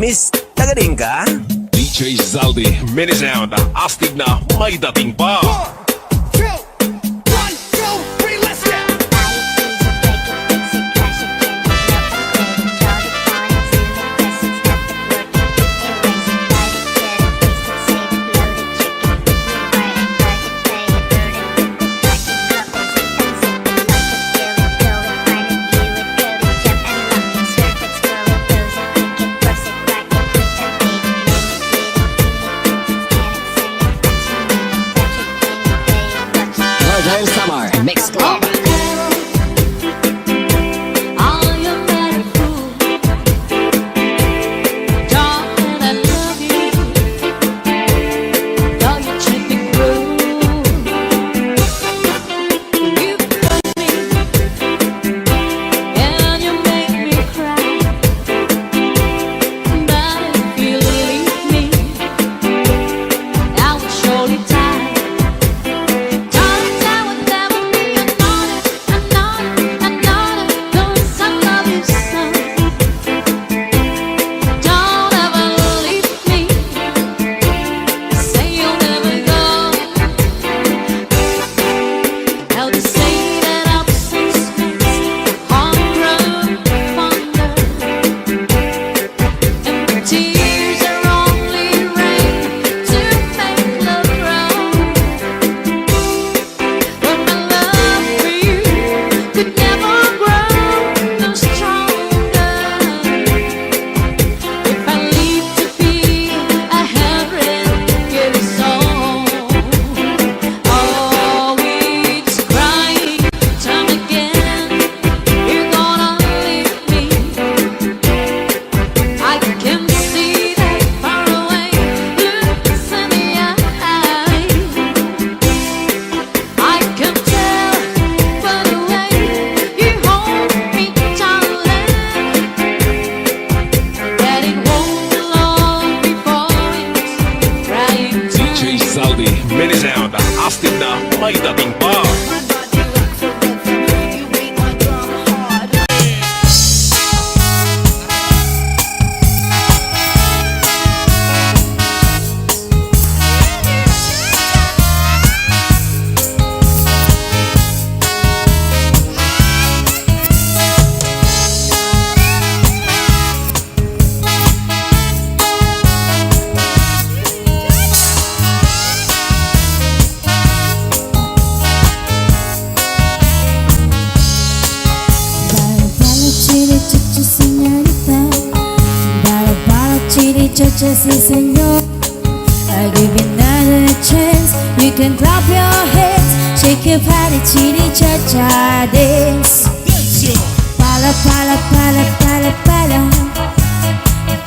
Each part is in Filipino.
Miss, taga-rin ka? DJ Zaldi, mini sound, astig na may dating pa. Mixed club. Mini sound, astig na may dating pa. Just a senor, I give you another chance. You can clap your hands, shake your body, chili cha cha dance. Pala pala pala pala pala.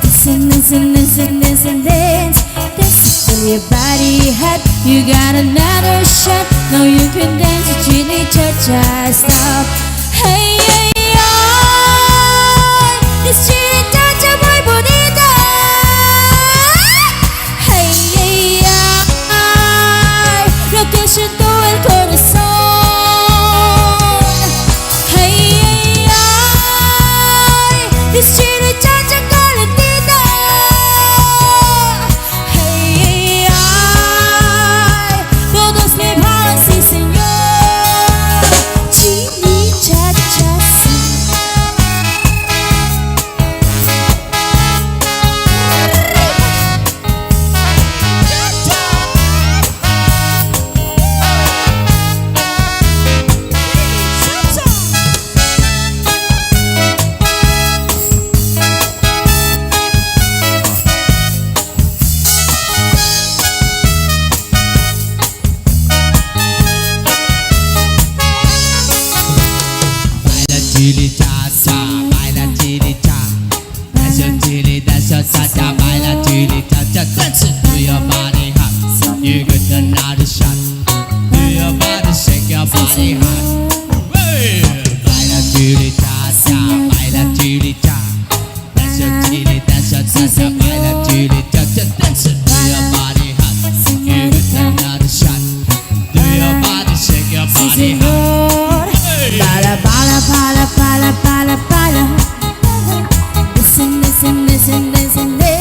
Listen, dance. Dance till your body hot. You got another shot. Now you can dance to chili cha cha. Stop. Hey, hey, oh, this chili cha cha muy bonita. Que siento el corazón. Hey, ay, this chili chacha calentita. Hey, ay, todos me bailan, sí señor. Chili chacha, sí. Chili cha-cha, baila chili cha. That's your chili, that's your cha-cha, baila chili cha-cha. Dance it to your body hot. You get another shot. Do your body, shake your body hot. Hey! Baila chili cha-cha, baila chili cha. That's your chili, that's your cha-cha, baila chili cha-cha. Dance it to your body hot. You get another shot. Do your body, shake your body hot. Hey! Bala bala bala bala bala bala. Listen, listen, listen, listen, listen.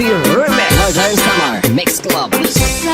Medley Remix Hard Summer Mix Club. Sa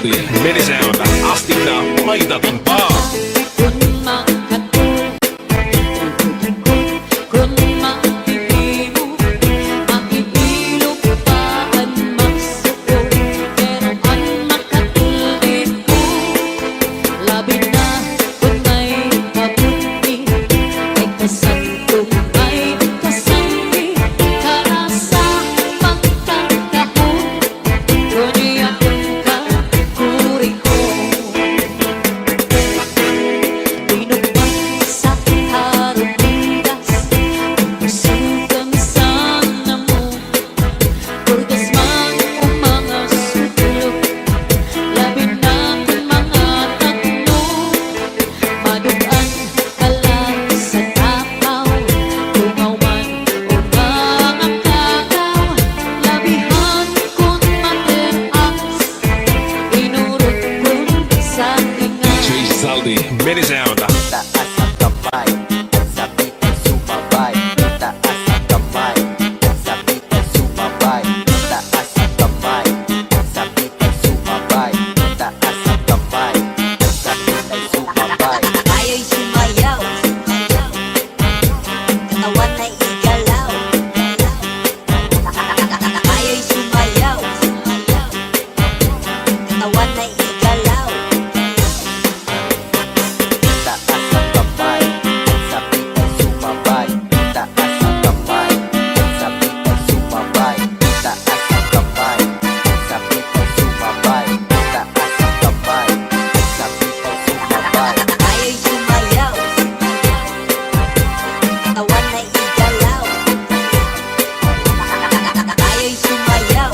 Zaldi, minisound, astig na may dating pa. Kung makatulog, kung makikimo, makikilog pa ang magsuko. Pero ang makatulog ko, labi na kung may kabuti, ay kasantong may kasangi, para sa pagkakahon, kundi akong kakuri ko. Binubay sa harumidas, usugang sana mo, purgas man o mga sutulog, labi na kung mga tatlo, madugaan ka lang sa takaw, tungaw man o mga kakaw, labihan kung mateas, inurot kong sa tinga. DJ Zaldi, minisound. Taas ang kamay at sabik ay sumabay. Taas ang kamay at sabik ay sumabay. Taas ang kamay at sabik ay sumabay. Taas ang kamay at sabik ay sumabay. Tayo'y sumayaw, katawan ay igalaw. Tayo'y sumayaw, katawan ay igalaw. Taas ang kamay at sabik ay sumabay. Taas ang kamay at sabik ay sumabay. Taas ang kamay at sabik ay sumabay. Taas ang kamay at sabik ay sumabay. Tayo'y sumayaw, katawan ay igalaw. Tayo'y sumayaw,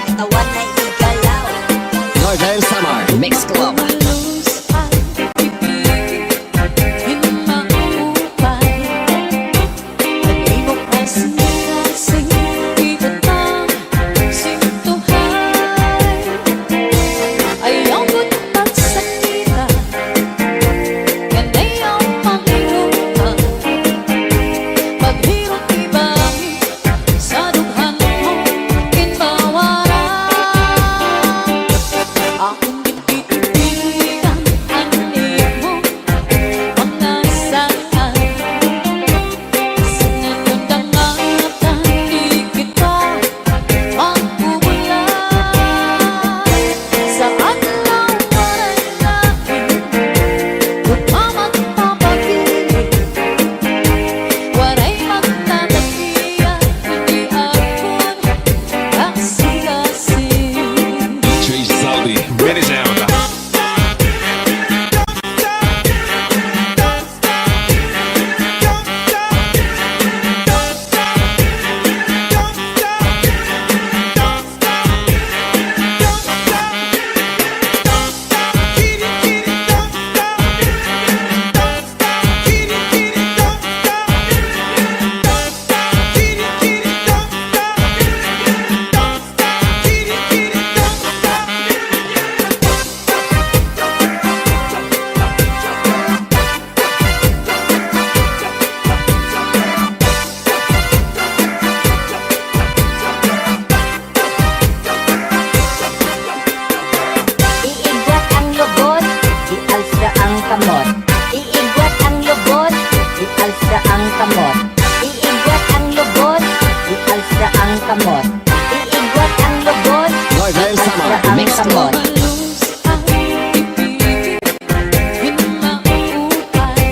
katawan ay igalaw. Northern Summer Mix Club. Malos at ibig, hinaupay. Nag-ibok kasing-kasing, ibutang sintuhay. Ayaw ko't pagsakita, yan ay ang Panginoon. Paghirot ibangin, sa dughan mo kinbawaran. Akong ipitigan ang iyong mga saan. Sa ngayon dangatan, di kita magbubulan. Sa adlaw maranahin, kung mamagpapagiging, waray magtatakiya, kundi akong kasing-kasing. DJ Zaldi, minisound. Iigwat ang lubot, ialsa ang kamot. Iigwat ang lubot, ialsa ang kamot. Iigwat ang lubot, ialsa ang kamot. Iigwat ang lubot, Northern Summer ialsa ang Mix kamot. Club. Malos ang ibig, hinaupay.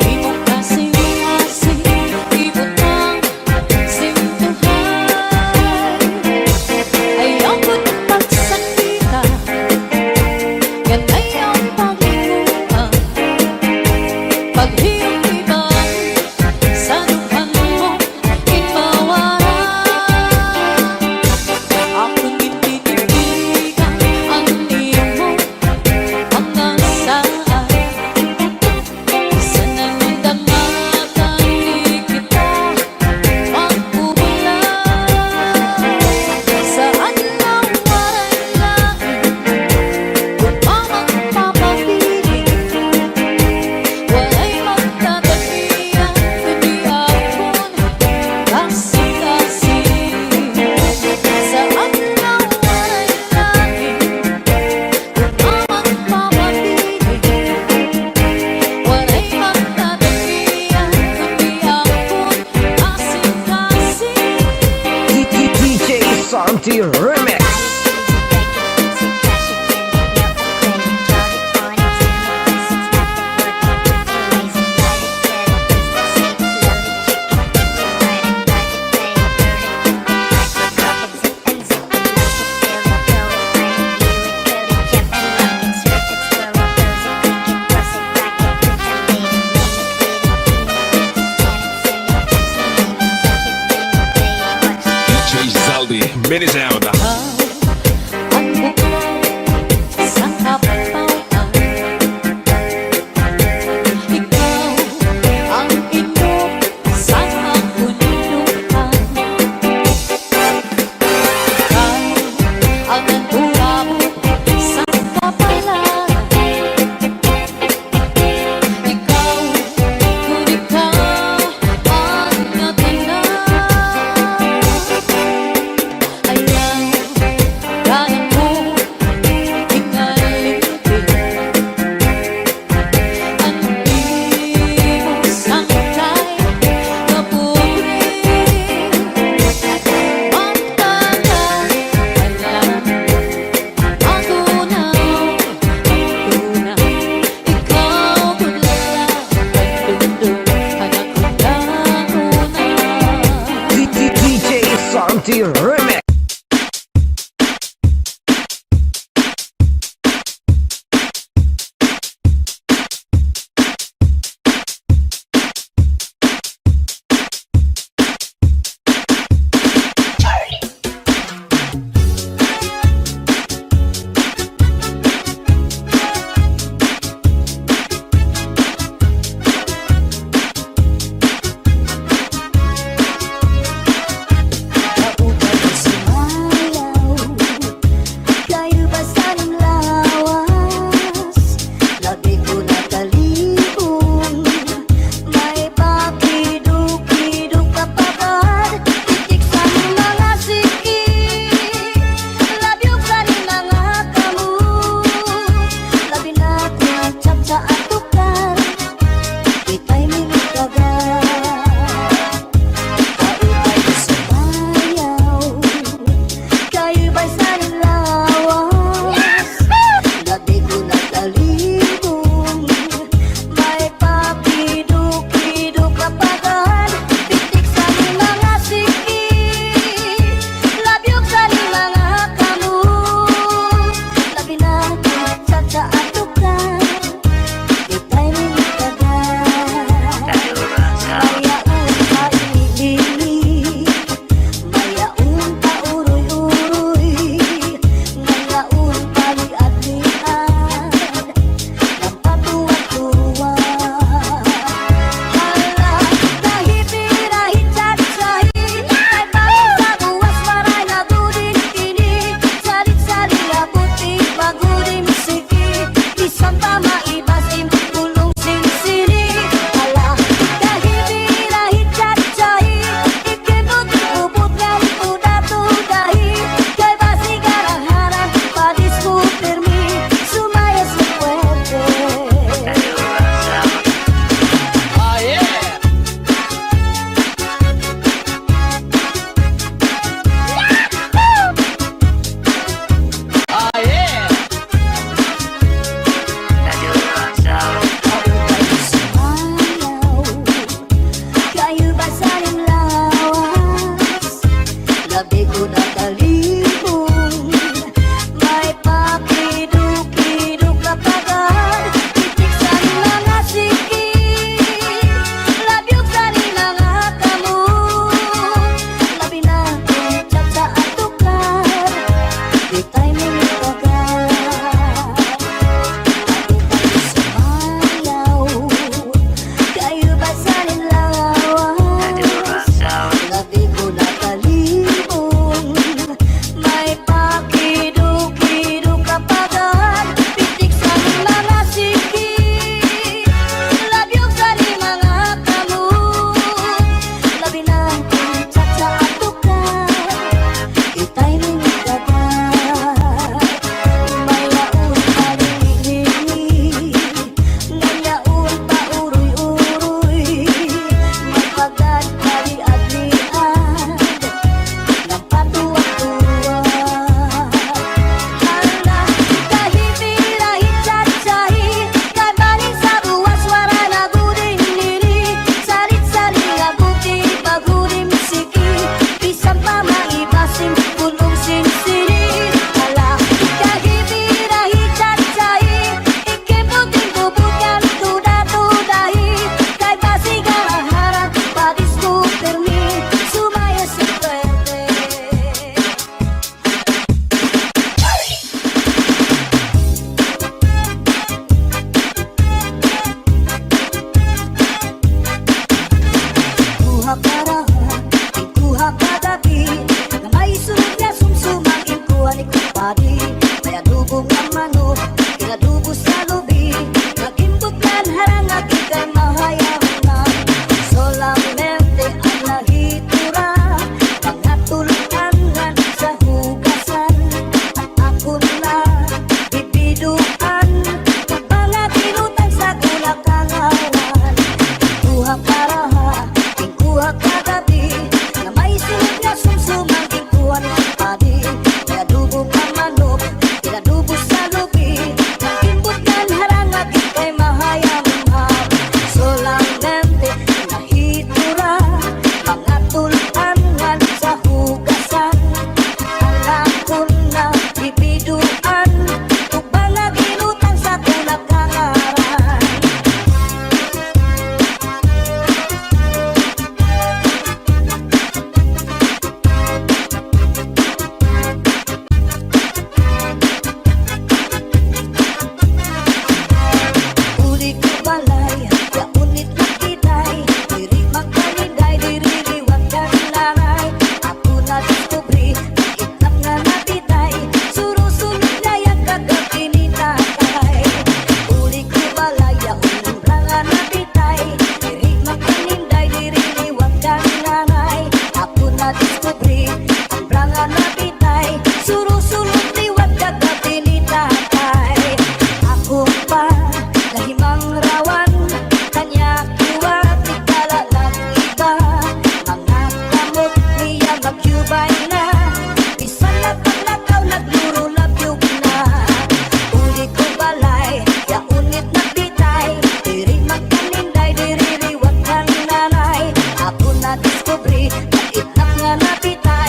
Ibok kasing-kasing, ibutang sintuhay. Ayaw ko't pagsakita, yan ay ang Panginoon. Paghirot ibangin, sa dughan mo kinbawaran. Akong ipitigan Salty Remix. DJ Zaldi, mini sound. Ang bukod sa kapautan, ikaw ang inom sa kapulutan. Ikaw ang nagulabot sa kapalan. Ikaw, kung ikaw ang natanan. Ayaw kaya mo ingalitin ang iyong sangkay na buhay. Magtagal alam ang tunaw, ikaw tulala ang dundong anak ko lang una. DJ Salty Remix. Nauna na si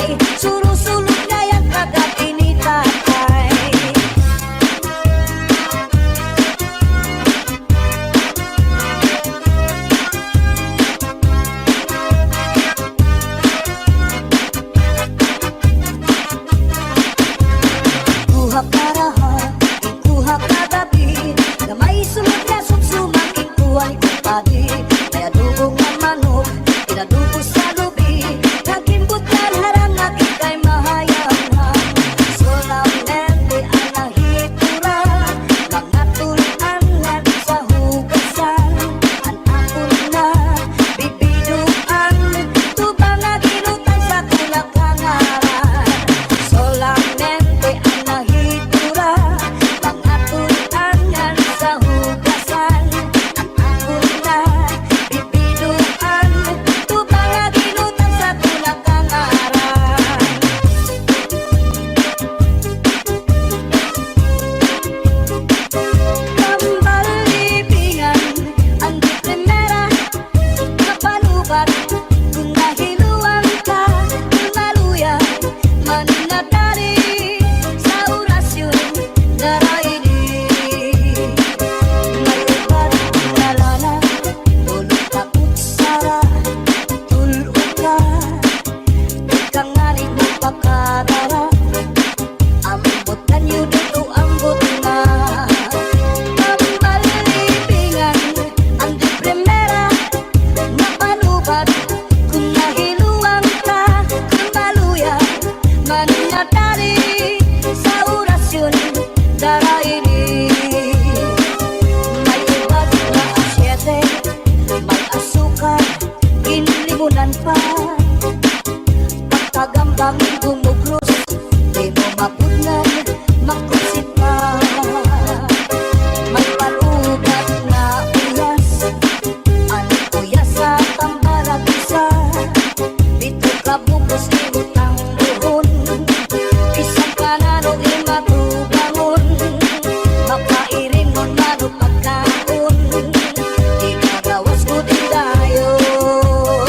tatay, surusulog na yan kagabi ni tatay. Kuha ka raha, ikuha ka gabi, na may sulod na sumsumang ikuha ni kupadi. Kaya dugong na manok, pinadugo sa lubi, nagimbot na harang na ikay mahayangan. Solamente ang nahitura, mga tulian nga sa hugasan. Ang apon na bibiduan, tubang na ginutan sa tulakangaran. Solamente ang nahitura, mga tulian nga sa hugasan. Ang apon na bibiduan, tubang na ginutan sa tulakangaran. Pambalibingan ang di primera kapanubat, kung nahiluang ka kung maluya maninatari sa orasyon naraini. May ubat na lana, tulog ka kutsara, tulog ka, ikang nganing magpakarara. Ambot na niyo dito, ambot na. Pambalibingan ang di primera na panubat, kung nahiluang ka kung maluya maninatari sa orasyon daraini. May ubat na asyete, may asukar, inlimunan pa. Pagkagambang gumugros, di mo mapudnan, makusit pa. May palugat na uyas, ang uyas sa tambalag isa. Dito ka bukos ni utang buhon, isang kanano imatubangon. Mapairin mo mano pagkaon, di kagawas ko din dayon.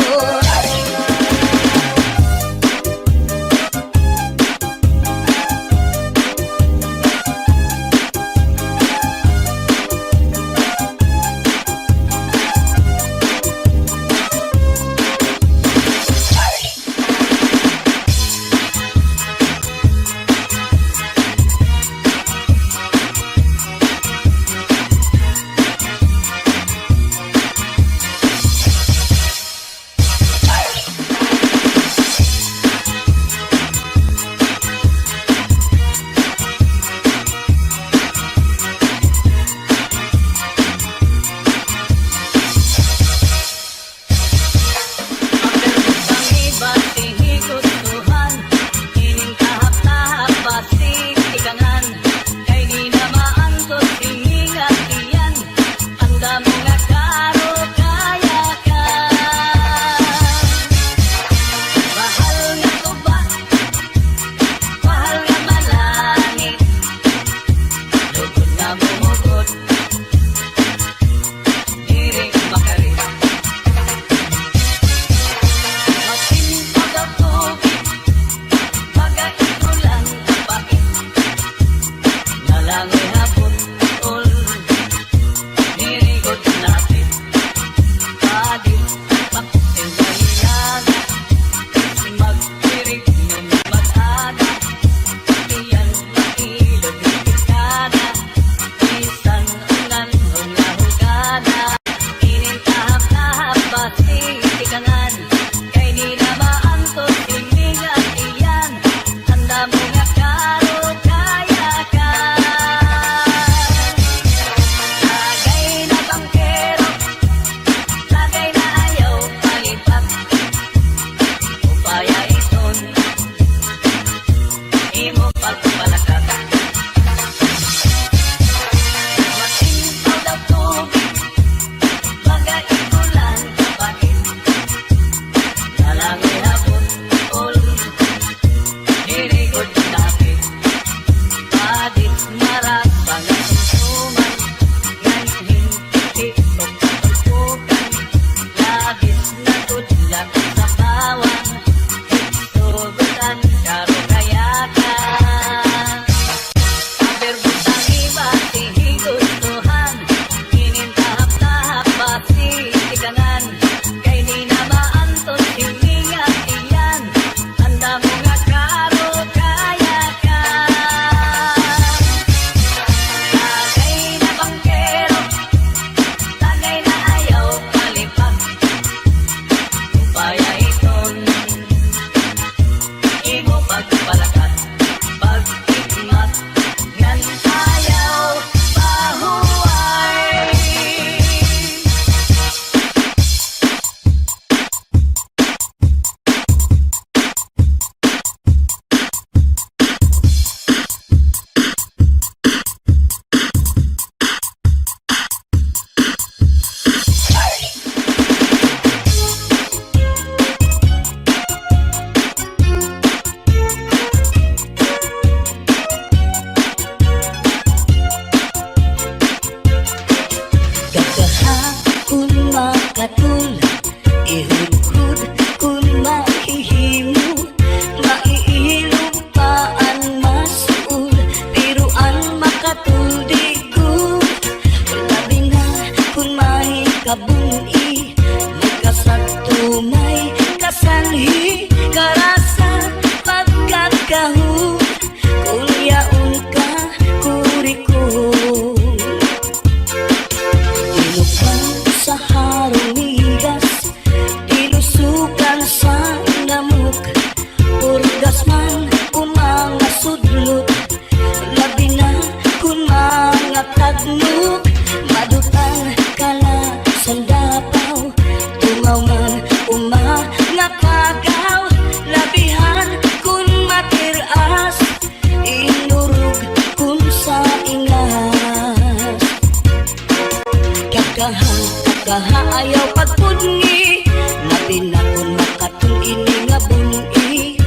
kakahaayaw pagpudngi labi na kung makatong ini nga bungi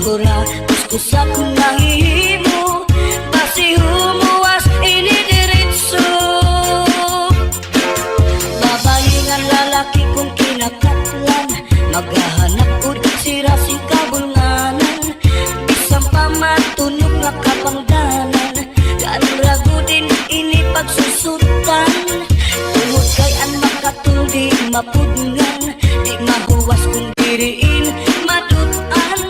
hura kuskus akong nahihimo basi humuwas ini diretso babae nga lalaki kung kinakatlan maghahanap ud sira si kabulnganan bisang pamatunog nga kapangdanan kanrago din ini pagsusutan tungod kay an makatuldi mapudngan di mahuwas kung diriin madutan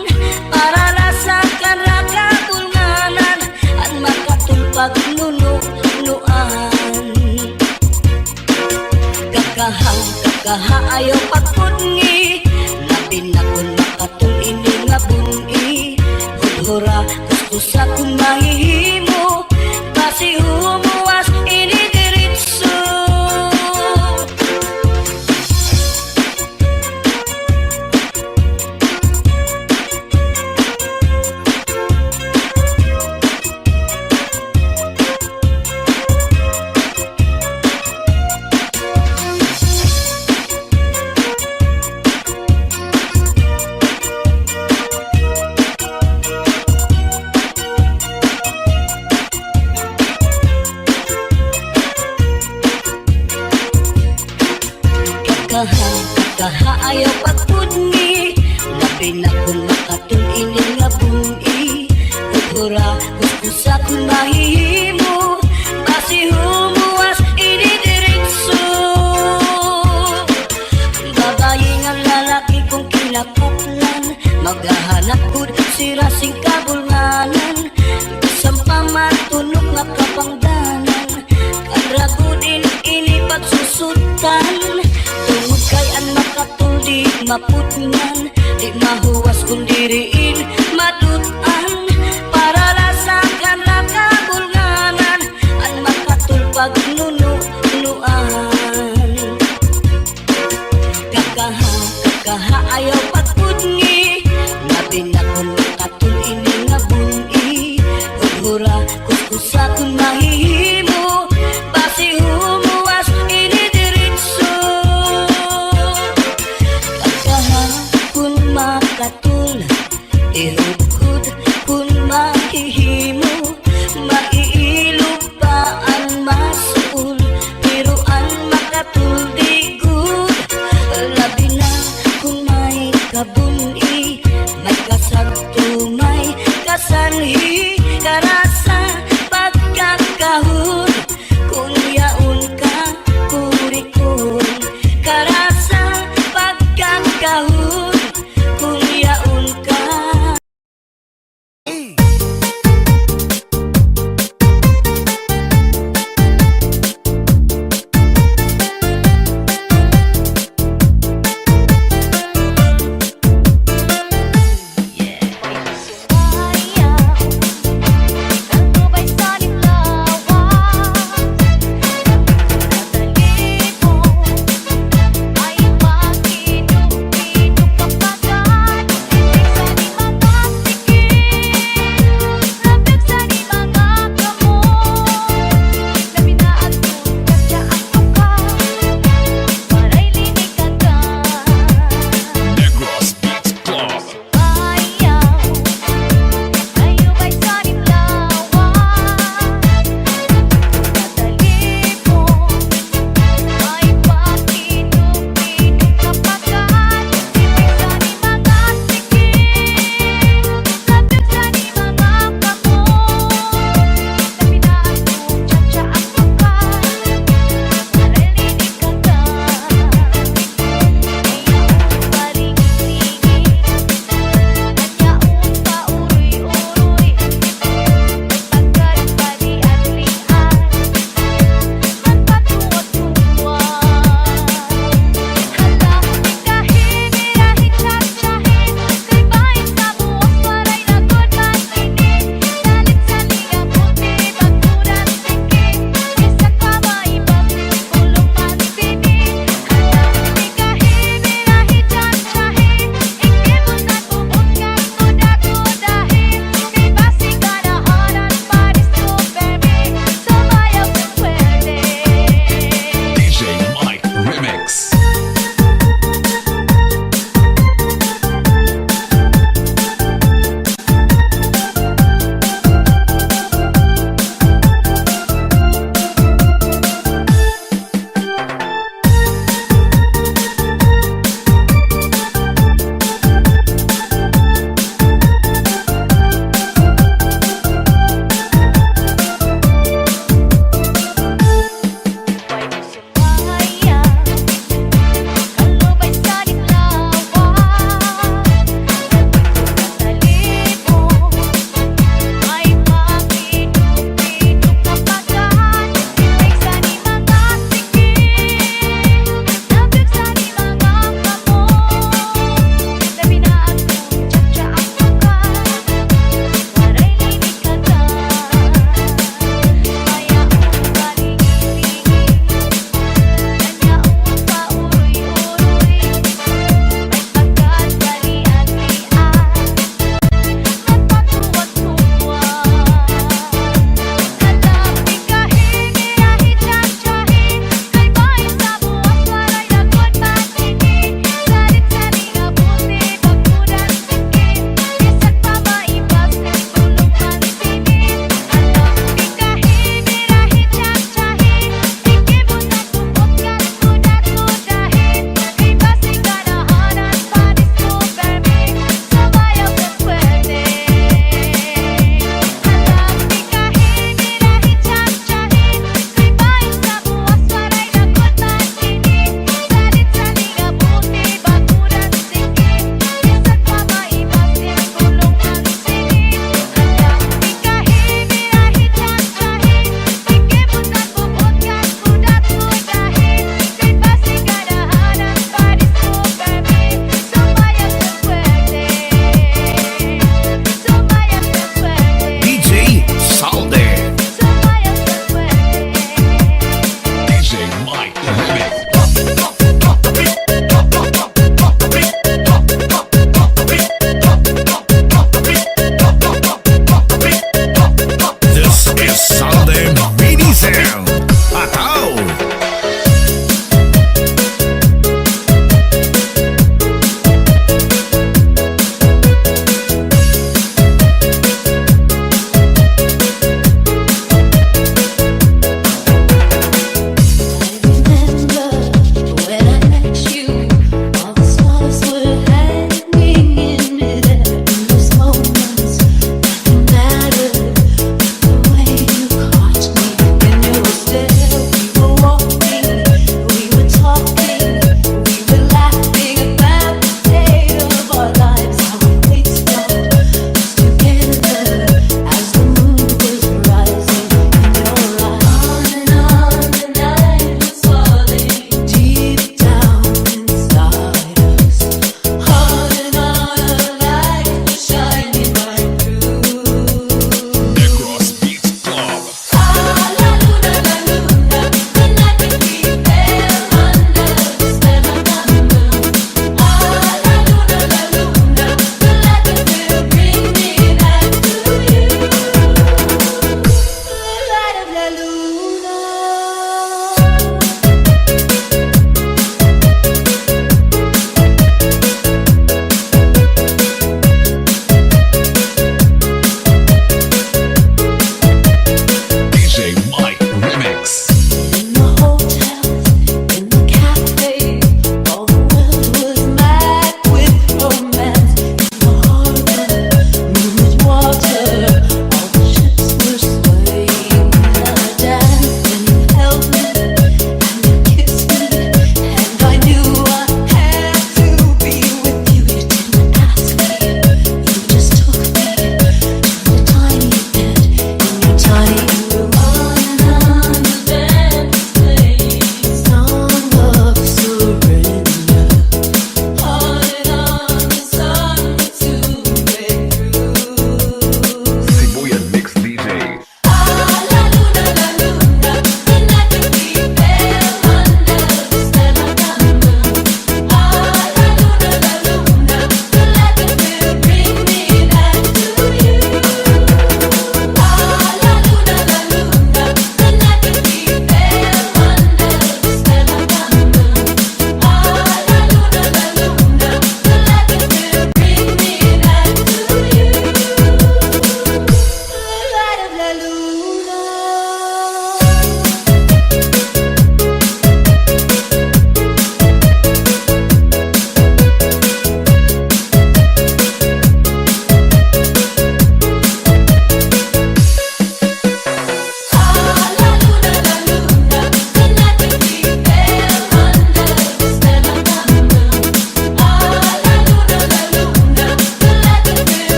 para lasa kanra kabulnganan an makatulpag nunuan kakahaayaw pagpudngi labi na kung makatong ini nga bungi hudhura kuskus akong mahihimo basi humuwas ini diretso kakahaayaw pagpudngi labi na kung makatong ini nga bungi hudhura kuskus akong mahihimo basi humuwas ini diretso babae nga lalaki kung kinakatlan maghahanap ud sira sing kabulnganan bisang pamatunog nga kapangdanan kanrago din ini pagsusutan tungod kay an makatuldi mapudngan di mahuwas kung diriin madutan para lasakan na kabulnganan an makatulpag nunuan kakahaayaw pagpudngi labi na kung makatong ini nga bungi hudhura kuskus akong mahihimo basi humuwas ini diretso kung makatul ihudhud kung mahihimo maiilog pa ang masul pero ang makatuldi good labi na kung may kabuni may kasagto may kasanhi karasa pagkakahon kung yaon ka kurikon karasa pagkakahon kung yaon ka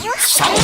Sound